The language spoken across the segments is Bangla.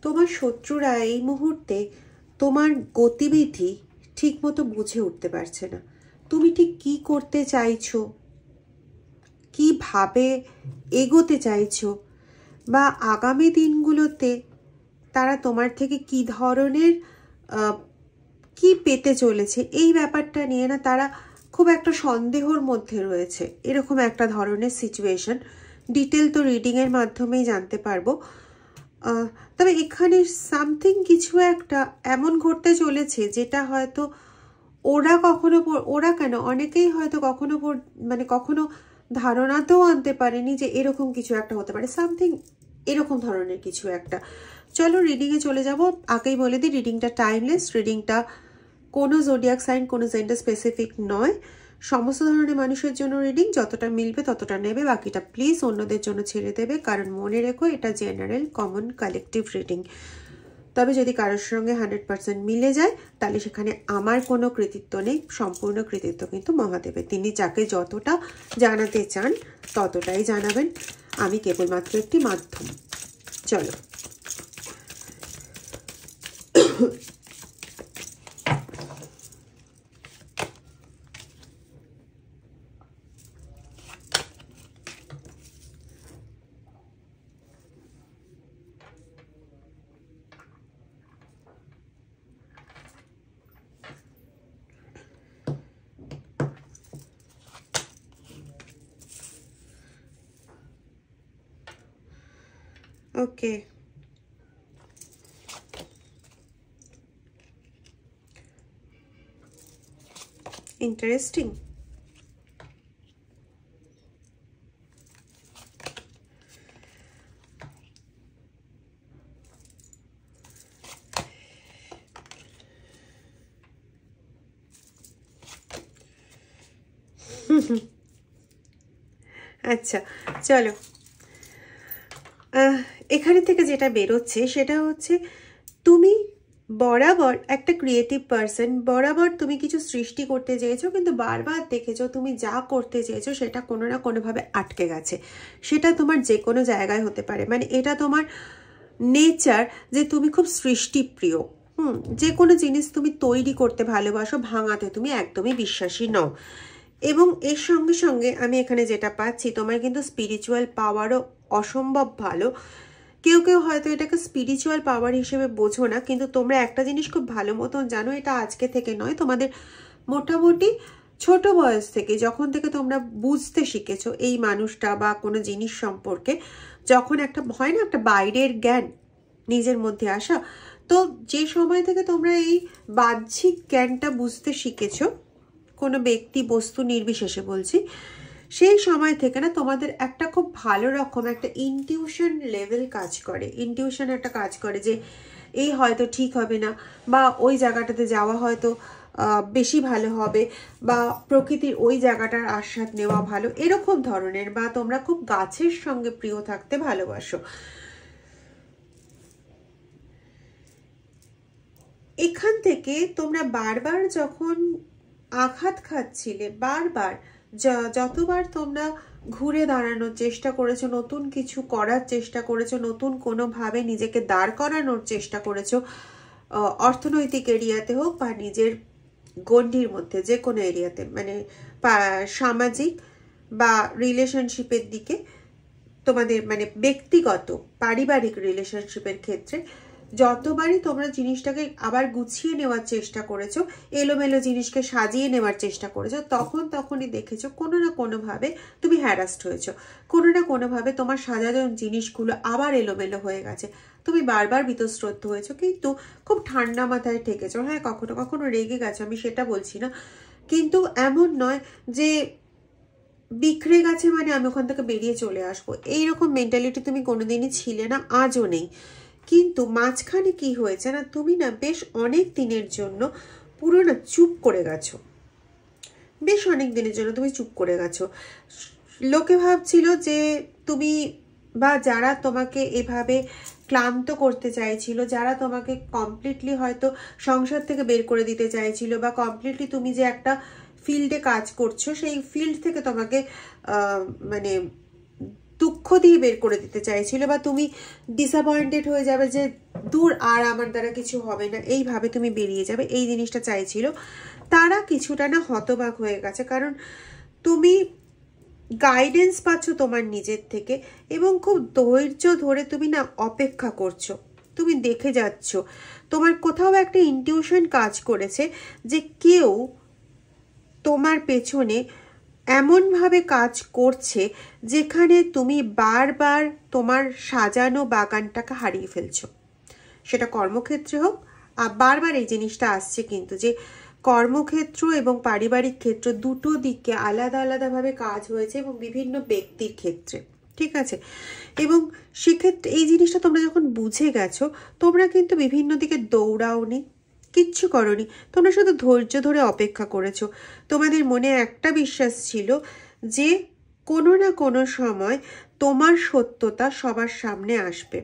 তোমার শত্রুরা এই মুহূর্তে তোমার গতিবিধি ঠিক মতো বুঝে উঠতে পারছে না। তুমি ঠিক কি করতে চাইছো, কিভাবে এগোতে চাইছো, বা আগামী দিনগুলোতে তারা তোমার থেকে কি ধরনের কি পেতে চলেছে, এই ব্যাপারটা নিয়ে না তারা খুব একটা সন্দেহর মধ্যে রয়েছে। এরকম একটা ধরনের সিচুয়েশন। ডিটেল তো রিডিংয়ের মাধ্যমেই জানতে পারবো। তবে এখানে সামথিং কিছু একটা এমন ঘটতে চলেছে যেটা হয়তো ওরা কেন অনেকেই হয়তো কখনো ধারণাতেও আনতে পারেনি যে এরকম কিছু একটা হতে পারে। সামথিং এরকম ধরনের কিছু একটা। চলো রিডিংয়ে চলে যাব। আগেই বলে দিই, রিডিংটা টাইমলেস। রিডিংটা কোনো জোডিয়াক সাইন, কোনো জেন্ডার স্পেসিফিক নয়। সমস্ত ধরনের মানুষের জন্য রিডিং, যতটা মিলবে ততটা নেবে, বাকিটা প্লিজ অন্যদের জন্য ছেড়ে দেবে। কারণ মনে রেখো, এটা জেনারেল কমন কালেকটিভ রিডিং। তবে যদি কারোর সঙ্গে 100% মিলে যায় তাহলে সেখানে আমার কোনো কৃতিত্ব নেই, সম্পূর্ণ কৃতিত্ব কিন্তু মহাদেবের। তিনি যাকে যতটা জানাতে চান ততটাই জানাবেন, আমি কেবলমাত্র একটি মাধ্যম। চলো ওকে, ইন্টারেস্টিং। আচ্ছা চলো, এখানে থেকে যেটা বেরোচ্ছে সেটা হচ্ছে তুমি বরাবর একটা ক্রিয়েটিভ পার্সন। বরাবর তুমি কিছু সৃষ্টি করতে চেয়েছো, কিন্তু বারবার দেখেছো তুমি যা করতে চেয়েছো সেটা কোনো না কোনোভাবে আটকে গেছে। সেটা তোমার যে কোনো জায়গায় হতে পারে, মানে এটা তোমার নেচার যে তুমি খুব সৃষ্টিপ্রিয়। যে কোনো জিনিস তুমি তৈরি করতে ভালোবাসো, ভাঙাতে তুমি একদমই বিশ্বাসী নও। এবং এর সঙ্গে সঙ্গে আমি এখানে যেটা পাচ্ছি, তোমার কিন্তু স্পিরিচুয়াল পাওয়ারও অসম্ভব ভালো। কেউ কেউ হয়তো এটাকে স্পিরিচুয়াল পাওয়ার হিসেবে বোঝো না, কিন্তু তোমরা একটা জিনিস খুব ভালো মতন জানো, এটা আজকে থেকে নয়, তোমাদের মোটামুটি ছোট বয়স থেকে, যখন থেকে তোমরা বুঝতে শিখেছো এই মানুষটা বা কোনো জিনিস সম্পর্কে, যখন একটা হয় না একটা বাইরের জ্ঞান নিজের মধ্যে আসা, তো যে সময় থেকে তোমরা এই বাহ্যিক জ্ঞানটা বুঝতে শিখেছো, কোনো ব্যক্তি বস্তু নির্বিশেষে বলছি, সেই সময় থেকে না তোমাদের একটা খুব ভালো রকম একটা ইনটিউশন লেভেল কাজ করে। ইনটিউশন একটা কাজ করে যে এই হয়তো ঠিক হবে না, বা ওই জায়গাটাতে যাওয়া হয়তো বেশি ভালো হবে, বা প্রকৃতির ওই জায়গাটার আস্বাদ নেওয়া ভালো, এরকম ধরনের। বা তোমরা খুব গাছের সঙ্গে প্রিয় থাকতে ভালোবাসো। এখান থেকে তোমরা বারবার যখন আঘাত খাচ্ছিলে, বারবার যতবার তোমরা ঘুরে দাঁড়ানোর চেষ্টা করেছো, নতুন কিছু করার চেষ্টা করেছো, নতুন কোনোভাবে নিজেকে দাঁড় করানোর চেষ্টা করেছো, অর্থনৈতিক এরিয়াতে হোক বা নিজের গণ্ডির মধ্যে যে কোনো এরিয়াতে, মানে সামাজিক বা রিলেশনশিপের দিকে, তোমাদের মানে ব্যক্তিগত পারিবারিক রিলেশনশিপের ক্ষেত্রে যতবারই তোমরা জিনিসটাকে আবার গুছিয়ে নেওয়ার চেষ্টা করেছো, এলোমেলো জিনিসকে সাজিয়ে নেওয়ার চেষ্টা করেছো, তখনই দেখেছো কোনো না কোনোভাবে তুমি হ্যারাস্ট হয়েছো, কোনো না কোনোভাবে তোমার সাজানো জিনিসগুলো আবার এলোমেলো হয়ে গেছে, তুমি বারবার বীতশ্রদ্ধ হয়েছো, কিন্তু খুব ঠান্ডা মাথায় ঠেকেছো। হ্যাঁ, কখনো কখনো রেগে গেছো, আমি সেটা বলছি না, কিন্তু এমন নয় যে বিখরে গেছে মানে আমি ওখান থেকে বেরিয়ে চলে আসবো, এইরকম মেন্টালিটি তুমি কোনোদিনই ছিলে না, আজও নেই। কিন্তু মাঝখানে কি হয়েছে না, তুমি না বেশ অনেক দিনের জন্য পুরো না চুপ করে গেছো। বেশ অনেক দিনের জন্য তুমি চুপ করে গেছো। লোকে ভাবছিল যে তুমি, বা যারা তোমাকে এভাবে ক্লান্ত করতে চাইছিল, যারা তোমাকে কমপ্লিটলি হয়তো সংসার থেকে বের করে দিতে চাইছিল, বা কমপ্লিটলি তুমি যে একটা ফিল্ডে কাজ করছো সেই ফিল্ড থেকে তোমাকে মানে দুঃখ দিয়ে বের করে দিতে চাইছিল, বা তুমি ডিসঅ্যাপয়েন্টেড হয়ে যাবে যে দূর আর আমার দ্বারা কিছু হবে না, এইভাবে তুমি বেরিয়ে যাবে, এই জিনিসটা চাইছিল। তারা কিছুটা না হতবাক হয়ে গেছে, কারণ তুমি গাইডেন্স পাচ্ছ তোমার নিজের থেকে এবং খুব ধৈর্য ধরে তুমি না অপেক্ষা করছো, তুমি দেখে যাচ্ছ। তোমার কোথাও একটা ইনটিউশন কাজ করেছে যে কেউ তোমার পেছনে এমনভাবে কাজ করছে যেখানে তুমি বারবার তোমার সাজানো বাগানটাকে হারিয়ে ফেলছো। সেটা কর্মক্ষেত্রে হোক, আর বারবার এই জিনিসটা আসছে কিন্তু যে কর্মক্ষেত্র এবং পারিবারিক ক্ষেত্র দুটো দিকে আলাদা আলাদাভাবে কাজ হয়েছে এবং বিভিন্ন ব্যক্তির ক্ষেত্রে, ঠিক আছে। এবং সেক্ষেত্রে এই জিনিসটা তোমরা যখন বুঝে গেছো, তোমরা কিন্তু বিভিন্ন দিকে দৌড়াওনি, কিচ্ছু করনি, তোমরা শুধু ধৈর্য ধরে অপেক্ষা করেছো। তোমাদের মনে একটা বিশ্বাস ছিল যে কোনো না কোনো সময় তোমার সত্যতা সবার সামনে আসবে।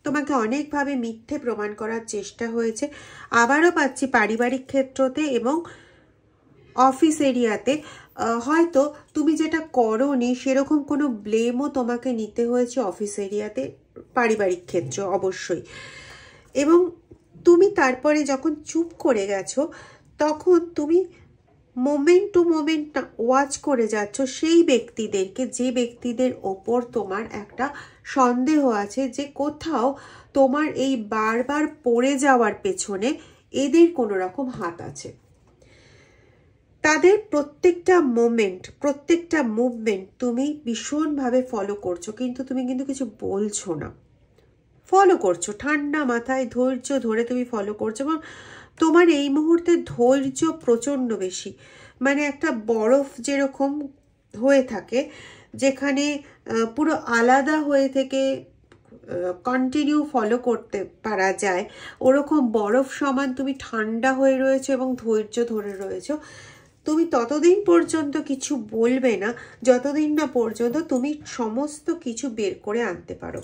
তোমাকে অনেকভাবে মিথ্যে প্রমাণ করার চেষ্টা হয়েছে, আবারও পাচ্ছি পারিবারিক ক্ষেত্রতে এবং অফিস এরিয়াতে। হয়তো তুমি যেটা করোনি সেরকম কোনো ব্লেমও তোমাকে নিতে হয়েছে অফিস এরিয়াতে, পারিবারিক ক্ষেত্র অবশ্যই। এবং তুমি তারপরে যখন চুপ করে গেছো, তখন তুমি মোমেন্ট টু মোমেন্ট ওয়াচ করে যাচ্ছ সেই ব্যক্তিদেরকে, যে ব্যক্তিদের ওপর তোমার একটা সন্দেহ আছে যে কোথাও তোমার এই বারবার পড়ে যাওয়ার পেছনে এদের কোনো রকম হাত আছে। তাদের প্রত্যেকটা মোমেন্ট, প্রত্যেকটা মুভমেন্ট তুমি ভীষণভাবে ফলো করছো, কিন্তু তুমি কিন্তু কিছু বলছো না, ফলো করছো ঠান্ডা মাথায় ধৈর্য ধরে তুমি ফলো করছো। এবং তোমার এই মুহূর্তে ধৈর্য প্রচণ্ড বেশি, মানে একটা বরফ যেরকম হয়ে থাকে যেখানে পুরো আলাদা হয়ে থেকে কন্টিনিউ ফলো করতে পারা যায়, ওরকম বরফ সমান তুমি ঠান্ডা হয়ে রয়েছো এবং ধৈর্য ধরে রয়েছো। তুমি ততদিন পর্যন্ত কিছু বলবে না যতদিন না পর্যন্ত তুমি সমস্ত কিছু বের করে আনতে পারো,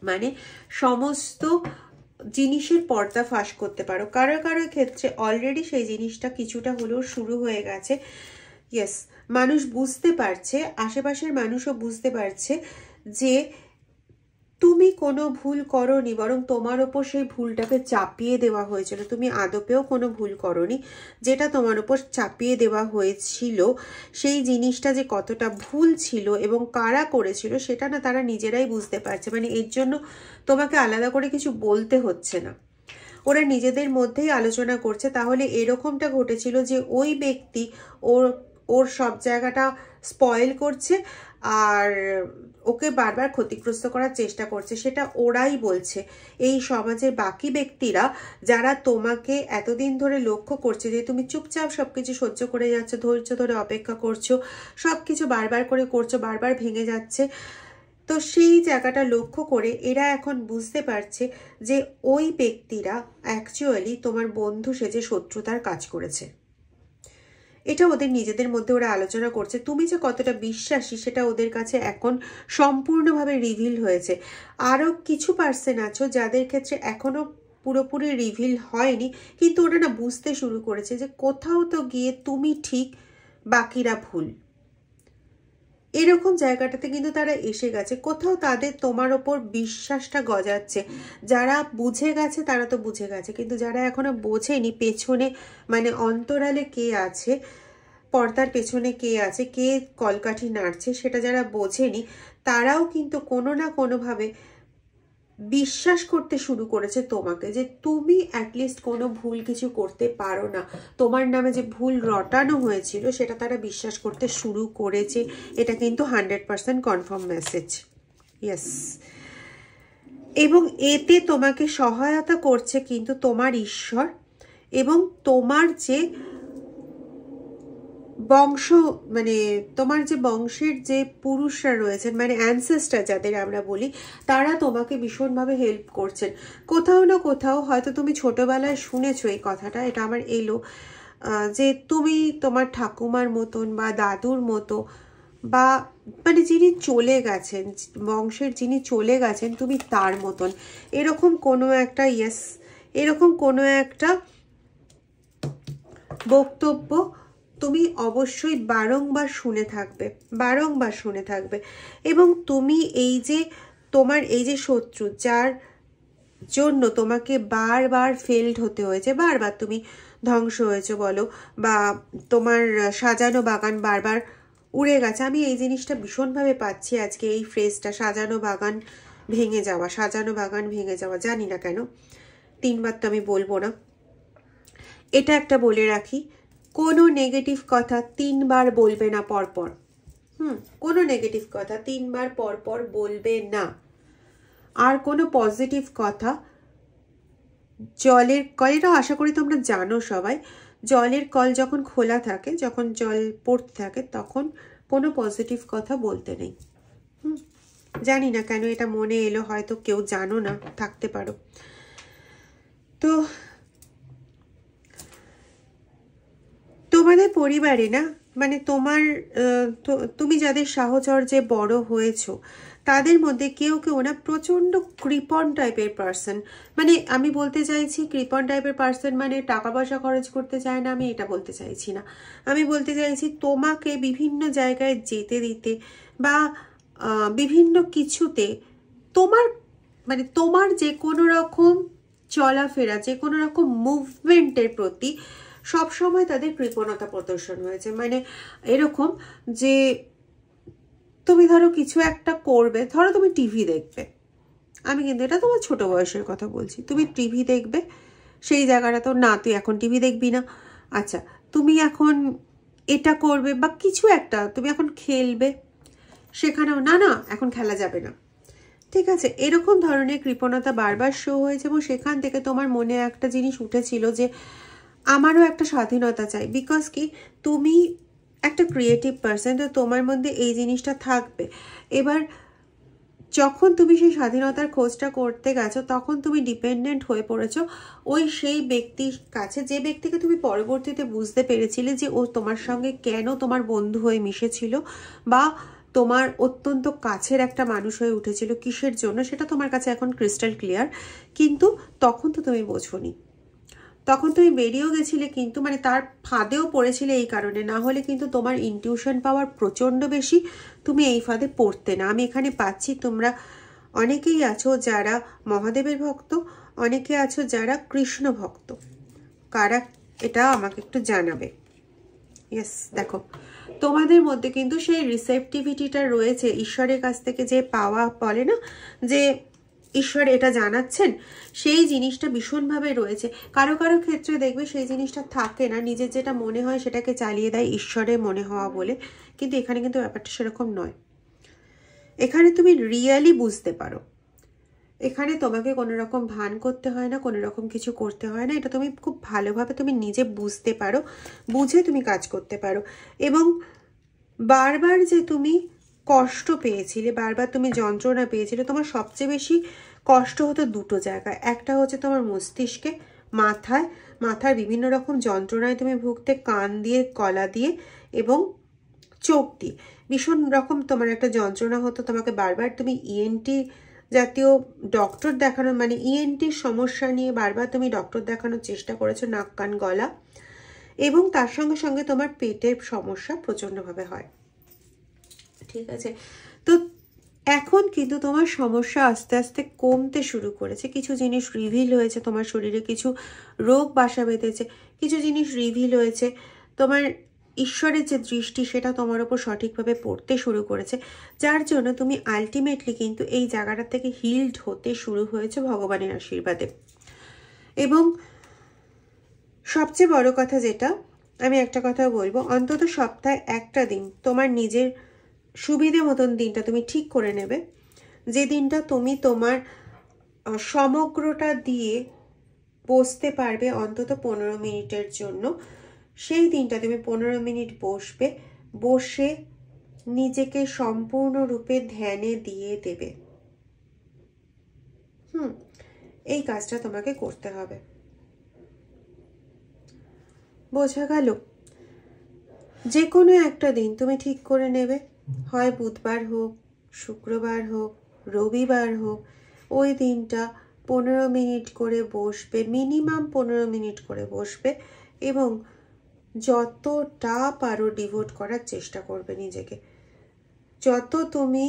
মানে সমস্ত জিনিসের পর্দা ফাঁস করতে পারো। কারো কারো ক্ষেত্রে অলরেডি সেই জিনিসটা কিছুটা হলেও শুরু হয়ে গেছে। ইয়েস, মানুষ বুঝতে পারছে, আশেপাশের মানুষও বুঝতে পারছে যে তুমি কোনো ভুল করোনি, বরং তোমার ওপর সেই ভুলটাকে চাপিয়ে দেওয়া হয়েছিল। তুমি আদপেও কোনো ভুল করোনি, যেটা তোমার ওপর চাপিয়ে দেওয়া হয়েছিল সেই জিনিসটা যে কতটা ভুল ছিল এবং কারা করেছিল সেটা না তারা নিজেরাই বুঝতে পারছে। মানে এর জন্য তোমাকে আলাদা করে কিছু বলতে হচ্ছে না, ওরা নিজেদের মধ্যেই আলোচনা করছে। তাহলে এরকমটা ঘটেছিল যে ওই ব্যক্তি ওর সব জায়গাটা স্পয়েল করছে আর ওকে বারবার ক্ষতিগ্রস্ত করার চেষ্টা করছে, সেটা ওরাই বলছে। এই সমাজের বাকি ব্যক্তিরা যারা তোমাকে এতদিন ধরে লক্ষ্য করছে যে তুমি চুপচাপ সবকিছু সহ্য করে যাচ্ছ, ধৈর্য ধরে অপেক্ষা করছো, সবকিছু বারবার করে করছো, বারবার ভেঙে যাচ্ছে, তো সেই জায়গাটা লক্ষ্য করে এরা এখন বুঝতে পারছে যে ওই ব্যক্তিরা অ্যাকচুয়ালি তোমার বন্ধু সেজে শত্রুতার কাজ করেছে। এটা ওদের নিজেদের মধ্যে ওরা আলোচনা করছে। তুমি যে কতটা বিশ্বাসী সেটা ওদের কাছে এখন সম্পূর্ণভাবে রিভিল হয়েছে। আরও কিছু পার্সন আছো যাদের ক্ষেত্রে এখনো পুরোপুরি রিভিল হয়নি, কিন্তু ওরা না বুঝতে শুরু করেছে যে কোথাও তো গিয়ে তুমি ঠিক বাকিরা ভুল, এরকম জায়গাটাতে কিন্তু তারা এসে গেছে। কোথাও তাদের তোমার ওপর বিশ্বাসটা গজাচ্ছে। যারা বুঝে গেছে তারা তো বুঝে গেছে, কিন্তু যারা এখনো বোঝেনি পেছনে মানে অন্তরালে কে আছে, পর্দার পেছনে কে আছে, কে কলকাঠি নাড়ছে, সেটা যারা বোঝেনি তারাও কিন্তু কোনো না কোনোভাবে বিশ্বাস করতে শুরু করেছে তোমাকে, যে তুমি অ্যাটলিস্ট কোনো ভুল কিছু করতে পারো না। তোমার নামে যে ভুল রটানো হয়েছিল সেটা তারা বিশ্বাস করতে শুরু করেছে। এটা কিন্তু 100% কনফার্ম মেসেজ। ইয়েস, এবং এতে তোমাকে সহায়তা করছে কিন্তু তোমার ঈশ্বর এবং তোমার যে বংশ, মানে তোমার যে বংশের যে পুরুষরা রয়েছেন, মানে অ্যানসেস্টার যাদের আমরা বলি, তারা তোমাকে ভীষণভাবে হেল্প করছেন। কোথাও না কোথাও হয়তো তুমি ছোটবেলায় শুনেছো এই কথাটা, এটা আমার এলো যে তুমি তোমার ঠাকুমার মতন বা দাদুর মতো বা মানে যিনি চলে গেছেন, বংশের যিনি চলে গেছেন তুমি তার মতন, এরকম কোনো একটা ইয়েস, এরকম কোনো একটা বক্তব্য তুমি অবশ্যই বারংবার শুনে থাকবে, বারংবার শুনে থাকবে। এবং তুমি এই যে তোমার এই যে শত্রু, যার জন্য তোমাকে বারবার ফেলড হতে হয়েছে, বারবার তুমি ধ্বংস হয়েছে বলো, বা তোমার সাজানো বাগান বারবার উড়ে গেছে। আমি এই জিনিসটা ভীষণভাবে পাচ্ছি আজকে, এই ফ্রেজটা, সাজানো বাগান ভেঙে যাওয়া, সাজানো বাগান ভেঙে যাওয়া। জানি না কেন, 3 বার তো আমি বলবো না। এটা একটা বলে রাখি, কোনো নেগেটিভ কথা 3 বার বলবে না পরপর। কোনো নেগেটিভ কথা 3 বার পরপর বলবে না। আর কোনো পজিটিভ কথা, জলের কল, এটা আশা করি তোমরা জানো সবাই, জলের কল যখন খোলা থাকে, যখন জল পড়তে থাকে, তখন কোনো পজিটিভ কথা বলতে নেই। জানি না কেন এটা মনে এলো, হয়তো কেউ জানো না, থাকতে পারো। তো তোমাদের পরিবারে না, মানে তোমার তুমি যাদের সাহচর্যে বড় হয়েছো তাদের মধ্যে কেউ কেউ না প্রচন্ড কৃপণ টাইপের পার্সন। মানে আমি বলতে চাইছি কৃপণ টাইপের পার্সন মানে টাকা পয়সা খরচ করতে চায় না, আমি এটা বলতে চাইছি না। আমি বলতে চাইছি তোমাকে বিভিন্ন জায়গায় যেতে দিতে বা বিভিন্ন কিছুতে তোমার, মানে তোমার যে কোনো রকম চলাফেরা, যে কোনো রকম মুভমেন্টের প্রতি সবসময় তাদের কৃপণতা প্রদর্শন হয়েছে। মানে এরকম যে তুমি ধরো কিছু একটা করবে, ধরো তুমি টিভি দেখবে, আমি কিন্তু এটা তোমার ছোট বয়সের কথা বলছি, তুমি টিভি দেখবে, সেই জায়গাটা তো না, তুই এখন টিভি দেখবি না, আচ্ছা তুমি এখন এটা করবে বা কিছু একটা, তুমি এখন খেলবে, সেখানেও না না এখন খেলা যাবে না, ঠিক আছে। এরকম ধরনের কৃপণতা বারবার শো হয়েছে এবং সেখান থেকে তোমার মনে একটা জিনিস উঠেছিল যে আমারও একটা স্বাধীনতা চাই। বিকজ কি, তুমি একটা ক্রিয়েটিভ পার্সন, তো তোমার মধ্যে এই জিনিসটা থাকবে। এবার যখন তুমি সেই স্বাধীনতার খোঁজটা করতে গেছো, তখন তুমি ডিপেন্ডেন্ট হয়ে পড়েছো ওই সেই ব্যক্তির কাছে, যে ব্যক্তিকে তুমি পরবর্তীতে বুঝতে পেরেছিলে যে ও তোমার সঙ্গে কেন তোমার বন্ধু হয়ে মিশেছিল বা তোমার অত্যন্ত কাছের একটা মানুষ হয়ে উঠেছিল, কিসের জন্য সেটা তোমার কাছে এখন ক্রিস্টাল ক্লিয়ার। কিন্তু তখন তো তুমি বোঝোনি, তখন তুমি বেরিয়েও গেছিলে, কিন্তু মানে তার ফাঁদেও পড়েছিলে এই কারণে, না হলে কিন্তু তোমার ইনটিউশন পাওয়ার প্রচণ্ড বেশি, তুমি এই ফাঁদে পড়তে না। আমি এখানে পাচ্ছি তোমরা অনেকেই আছো যারা মহাদেবের ভক্ত, অনেকে আছো যারা কৃষ্ণ ভক্ত। কারা এটা আমাকে একটু জানাবে। ইয়েস, দেখো তোমাদের মধ্যে কিন্তু সেই রিসেপটিভিটিটা রয়েছে, ঈশ্বরের কাছ থেকে যে পাওয়া, বলে না যে ঈশ্বর এটা জানাচ্ছেন, সেই জিনিসটা ভীষণভাবে রয়েছে। কারো কারো ক্ষেত্রে দেখবে সেই জিনিসটা থাকে না, নিজের যেটা মনে হয় সেটাকে চালিয়ে দেয় ঈশ্বরের মনে হওয়া বলে। কিন্তু এখানে কিন্তু ব্যাপারটা সেরকম নয়, এখানে তুমি রিয়েলি বুঝতে পারো, এখানে তোমাকে কোনো রকম ভান করতে হয় না, কোনো রকম কিছু করতে হয় না, এটা তুমি খুব ভালোভাবে তুমি নিজে বুঝতে পারো, বুঝে তুমি কাজ করতে পারো। এবং বারবার যে তুমি কষ্ট পেয়েছিলে, বারবার তুমি যন্ত্রণা পেয়েছিলে, তোমার সবচেয়ে বেশি কষ্ট হতো দুটো জায়গায়। একটা হচ্ছে তোমার মস্তিষ্কে, মাথায়, মাথার বিভিন্ন রকম যন্ত্রণায় তুমি ভুগতে, কান দিয়ে, গলা দিয়ে এবং চোখ দিয়ে ভীষণ রকম তোমার একটা যন্ত্রণা হতো। তোমাকে বারবার তুমি ইএনটি জাতীয় ডক্টর দেখানো, মানে ইএনটির সমস্যা নিয়ে বারবার তুমি ডক্টর দেখানোর চেষ্টা করেছো, নাক কান গলা, এবং তার সঙ্গে সঙ্গে তোমার পেটের সমস্যা প্রচণ্ডভাবে হয়, ঠিক আছে। তো এখন কিন্তু তোমার সমস্যা আস্তে আস্তে কমতে শুরু করেছে, কিছু জিনিস রিভিল হয়েছে, তোমার শরীরে কিছু রোগ বাসা বেঁধেছে, কিছু জিনিস রিভিল হয়েছে, তোমার ঈশ্বরের যে দৃষ্টি সেটা তোমার ওপর সঠিকভাবে পড়তে শুরু করেছে, যার জন্য তুমি আলটিমেটলি কিন্তু এই জায়গাটা থেকে হিলড হতে শুরু হয়েছে ভগবানের আশীর্বাদে। এবং সবচেয়ে বড় কথা যেটা, আমি একটা কথা বলবো, অন্তত সপ্তাহে একটা দিন তোমার নিজের সুবিধে মতন দিনটা তুমি ঠিক করে নেবে, যে দিনটা তুমি তোমার সমগ্রটা দিয়ে বসতে পারবে অন্তত 15 মিনিটের জন্য। সেই দিনটা তুমি 15 মিনিট বসবে, বসে নিজেকে সম্পূর্ণরূপে ধ্যানে দিয়ে দেবে। এই কাজটা তোমাকে করতে হবে, বোঝা গেল? যে কোনো একটা দিন তুমি ঠিক করে নেবে, হয় বুধবার হোক, শুক্রবার হোক, রবিবার হোক, ওই দিনটা 15 মিনিট করে বসবে, মিনিমাম 15 মিনিট করে বসবে এবং যতটা পারো ডিভোট করার চেষ্টা করবে নিজেকে। যত তুমি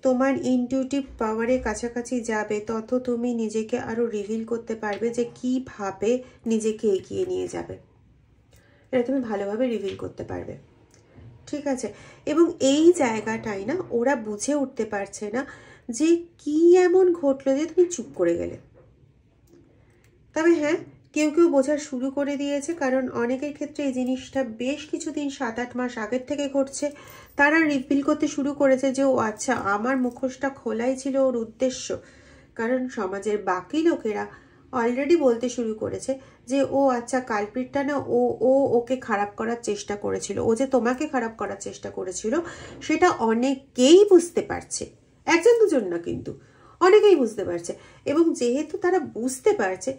তোমার ইনটিউটিভ পাওয়ারের কাছাকাছি যাবে তত তুমি নিজেকে আরো রিভিল করতে পারবে যে কিভাবে নিজেকে এগিয়ে নিয়ে যাবে, এটা তুমি ভালোভাবে রিভিল করতে পারবে। ঠিক আছে, এবং এই জায়গাটাই না ওরা বুঝে উঠতে পারছে না যে কি এমন ঘটলো যে তুমি চুপ করে গেলে। তবে হ্যাঁ, কেউ কেউ বোঝা শুরু করে দিয়েছে, কারণ অনেকের ক্ষেত্রে এই জিনিসটা বেশ কিছুদিন 7-8 মাস আগের থেকে ঘটছে। তারা রিভিল করতে শুরু করেছে যে ও আচ্ছা, আমার মুখোশটা খোলাই ছিল ওর উদ্দেশ্য। কারণ সমাজের বাকি লোকেরা অলরেডি বলতে শুরু করেছে যে ও আচ্ছা, কালপ্রিটটা না ওকে খারাপ করার চেষ্টা করেছিল, ও যে তোমাকে খারাপ করার চেষ্টা করেছিল সেটা অনেকেই বুঝতে পারছে, একজন দুজন না কিন্তু অনেকেই বুঝতে পারছে। এবং যেহেতু তারা বুঝতে পারছে,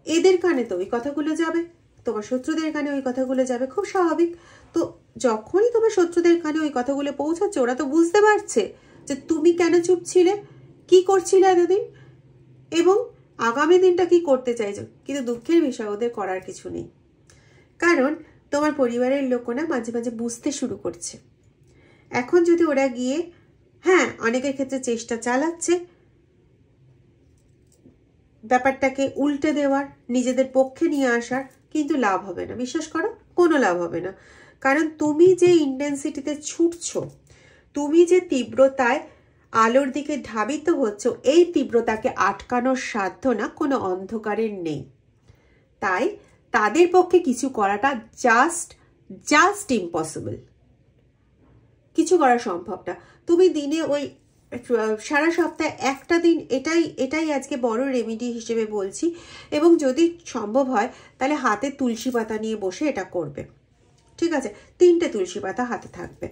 এদের কানে তো ওই কথাগুলো যাবে, তোমার শত্রুদের কানে ওই কথাগুলো যাবে, খুব স্বাভাবিক। তো যখনই তোমার শত্রুদের কানে ওই কথাগুলো পৌঁছাচ্ছে, ওরা তো বুঝতে পারছে যে তুমি কেন চুপ ছিলে, কি করছিলে এতদিন, এবং আগামী দিনটা কি করতে চাইছো। কিন্তু দুঃখের বিষয়, ওদের করার কিছু নেই, কারণ তোমার পরিবারের লোকরা মাঝে মাঝে বুঝতে শুরু করছে। এখন যদি ওরা গিয়ে, হ্যাঁ অনেকের ক্ষেত্রে চেষ্টা চালাচ্ছে ব্যাপারটাকে উল্টে দেওয়ার, নিজেদের পক্ষে নিয়ে আসার, কিন্তু লাভ হবে না, বিশ্বাস করো কোনো লাভ হবে না। কারণ তুমি যে ইন্টেন্সিটিতে ছুটছো, তুমি যে তীব্রতায় আলোর দিকে ধাবিত হচ্ছ, এই তীব্রতাকে আটকানোর সাধ্য না কোনো অন্ধকারের নেই। তাই তাদের পক্ষে কিছু করাটা জাস্ট ইম্পসিবল, কিছু করা সম্ভব না। তুমি দিনে ওই সারা সপ্তাহে একটা দিন, এটাই আজকে বড় রেমেডি হিসেবে বলছি, এবং যদি সম্ভব হয় তাহলে হাতে তুলসী পাতা নিয়ে বসে এটা করবে। ঠিক আছে, 3টে তুলসী পাতা হাতে থাকবে,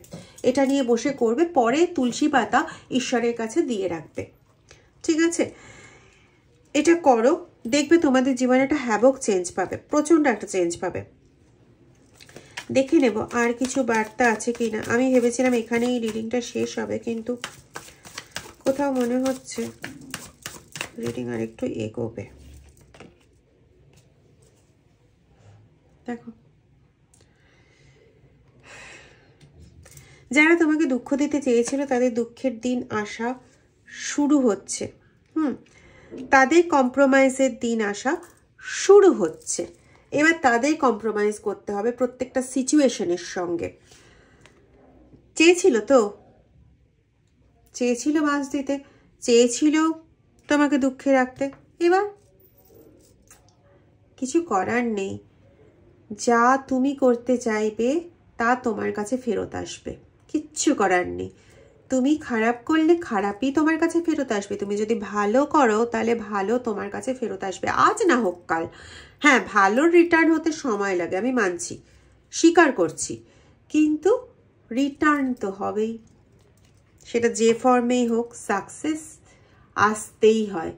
এটা নিয়ে বসে করবে, পরে তুলসী পাতা ঈশ্বরের কাছে দিয়ে রাখবে। ঠিক আছে, এটা করো, দেখবে তোমাদের জীবনে একটা হ্যাবক চেঞ্জ পাবে, প্রচন্ড একটা চেঞ্জ পাবে। দেখে নেব আর কিছু বার্তা আছে কিনা। আমি ভেবেছিলাম এখানেই রিডিংটা শেষ হবে, কিন্তু কোথাও মনে হচ্ছে রিডিং আর একটু এগোবে। দেখো, যারা তোমাকে দুঃখ দিতে চেয়েছিল তাদের দুঃখের দিন আসা শুরু হচ্ছে। তাদের কম্প্রোমাইজের দিন আসা শুরু হচ্ছে। এবার তাদের কম্প্রোমাইজ করতে হবে প্রত্যেকটা সিচুয়েশনের সঙ্গে। চেয়েছিল বাস দিতে, চেয়েছিল তোমাকে দুঃখে রাখতে, এবার কিছু করার নেই। যা তুমি করতে চাইবে তা তোমার কাছে ফেরত আসবে, কিচ্ছু করার নেই। তুমি খারাপ করলে খারাপই তোমার কাছে ফেরত আসবে, তুমি যদি ভালো করো তাহলে ভালো তোমার কাছে ফেরত আসবে, আজ না হোক কাল। হ্যাঁ, ভালোর রিটার্ন হতে সময় লাগে, আমি মানছি, স্বীকার করছি, কিন্তু রিটার্ন তো হবেই, সেটা যে ফর্মেই হোক। সাকসেস আসতেই হয়,